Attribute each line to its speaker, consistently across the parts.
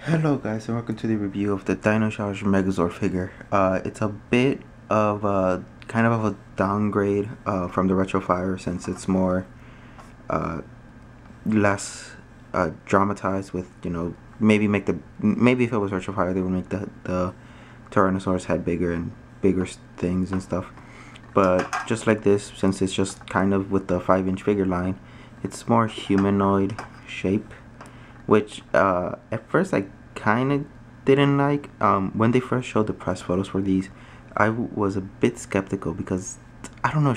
Speaker 1: Hello guys, and welcome to the review of the Dino Megazord figure. It's a bit of a kind of a downgrade from the Retro Fire, since it's more less dramatized with, maybe if it was Retro Fire they would make the Tyrannosaurus head bigger and bigger things and stuff. But just like this, since it's just kind of with the 5-inch figure line, it's more humanoid shape, which at first I kind of didn't like. When they first showed the press photos for these, I was a bit skeptical because I don't know,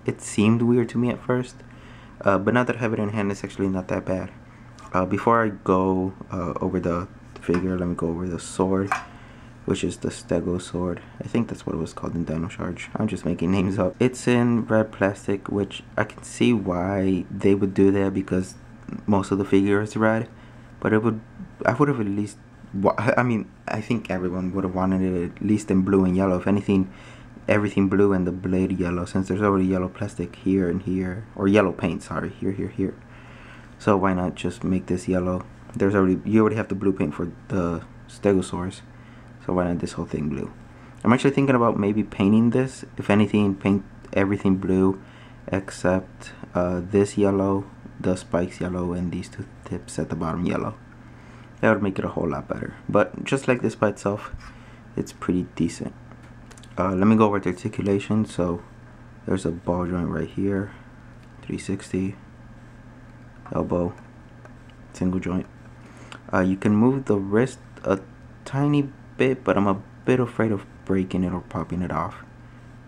Speaker 1: it seemed weird to me at first. But now that I have it in hand, it's actually not that bad. Before I go over the figure, let me go over the sword, which is the Stegosaur. I think that's what it was called in Dino Charge. I'm just making names up. It's in red plastic, which I can see why they would do that because most of the figure is red. But I would have at least, I think everyone would have wanted it at least in blue and yellow. If anything, everything blue and the blade yellow, since there's already yellow plastic here and here, or yellow paint, sorry, here. So why not just make this yellow? You already have the blue paint for the Stegosaurus, so why not this whole thing blue? I'm actually thinking about maybe painting this. If anything, paint everything blue except this yellow, the spikes yellow, and these two tips at the bottom yellow. That would make it a whole lot better. But just like this by itself, it's pretty decent. Let me go over the articulation. So there's a ball joint right here, 360, elbow, single joint. You can move the wrist a tiny bit, but I'm a bit afraid of breaking it or popping it off.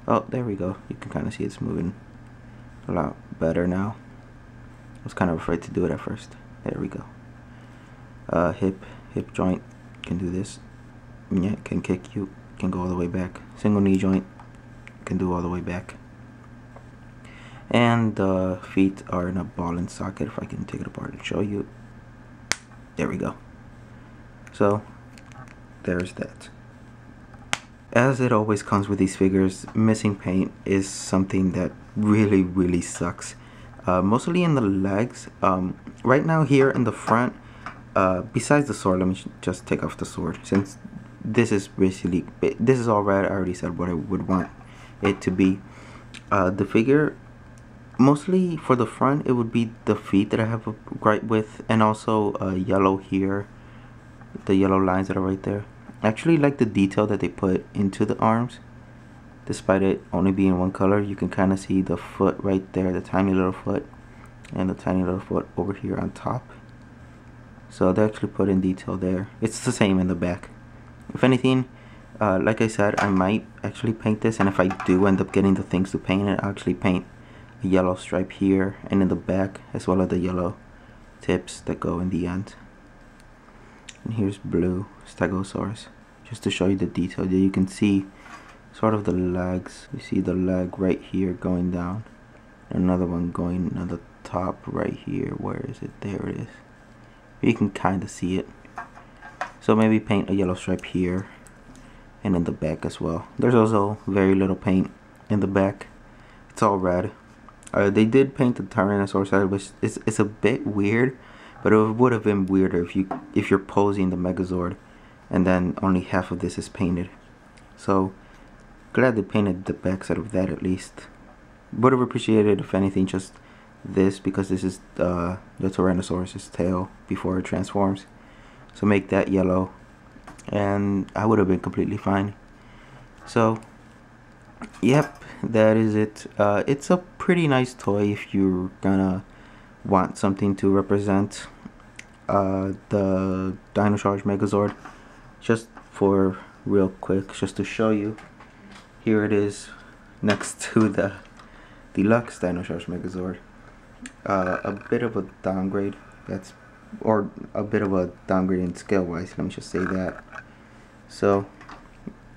Speaker 1: Oh, there we go. You can kind of see it's moving a lot better now. I was kind of afraid to do it at first. There we go. Hip joint can do this. Yeah, can kick you, can go all the way back. Single knee joint can do all the way back. And the feet are in a ball and socket. If I can take it apart and show you. There we go. So there's that. As it always comes with these figures, missing paint is something that really sucks. Mostly in the legs. Right now here in the front, besides the sword, let me just take off the sword, since this is all red. I already said what I would want it to be. The figure, mostly for the front, it would be the feet that I have a gripe with, and also yellow here, the yellow lines that are right there. I actually like the detail that they put into the arms. Despite it only being one color, you can kind of see the foot right there, the tiny little foot, and the tiny little foot over here on top. So they actually put in detail there. It's the same in the back. If anything, like I said, I might actually paint this, and if I do end up getting the things to paint it, I'll actually paint a yellow stripe here and in the back, as well as the yellow tips that go in the end. And here's blue Stegosaurus, just to show you the detail there. You can see sort of the legs. You see the leg right here going down, and another one going on the top right here. Where is it? There it is. You can kind of see it. So maybe paint a yellow stripe here and in the back as well. There's also very little paint in the back. It's all red. They did paint the Tyrannosaurus head, which it's a bit weird, but it would have been weirder if you're posing the Megazord and then only half of this is painted. So glad they painted the backside of that at least. Would have appreciated, if anything, just this, because this is the Tyrannosaurus's tail before it transforms. So make that yellow, and I would have been completely fine. So yep, that is it. It's a pretty nice toy if you're gonna want something to represent the Dino Charge Megazord. Just for real quick, just to show you, here it is next to the deluxe Dino Charge Megazord. A bit of a downgrade, or a bit of a downgrade in scale wise, let me just say that. So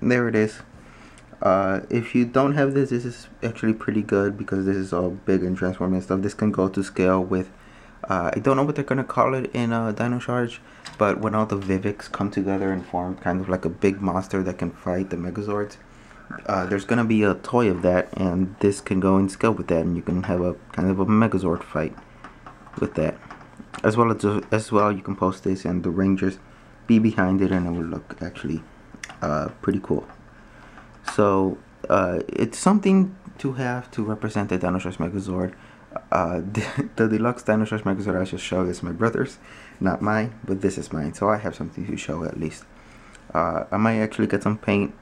Speaker 1: there it is. If you don't have this is actually pretty good, because this is all big and transforming and stuff. This can go to scale with I don't know what they're gonna call it in Dino Charge, but when all the Vivics come together and form kind of like a big monster that can fight the Megazords, there's gonna be a toy of that, and this can go in scale with that, and you can have a kind of a Megazord fight with that. As well, you can post this and the Rangers be behind it, and it will look actually pretty cool. So it's something to have to represent the Dinosaurus Megazord. The deluxe Dinosaurus Megazord I just showed is my brother's, not mine, but this is mine, so I have something to show at least. I might actually get some paint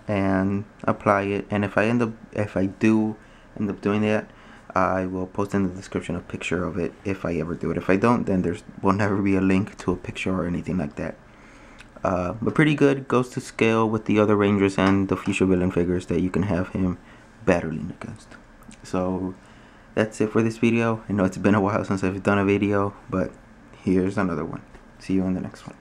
Speaker 1: and apply it, and if I do end up doing that, I will post in the description a picture of it if I ever do it. If I don't, then will never be a link to a picture or anything like that. But pretty good, goes to scale with the other Rangers and the future villain figures that you can have him battling against. So that's it for this video. I know it's been a while since I've done a video, but here's another one. See you in the next one.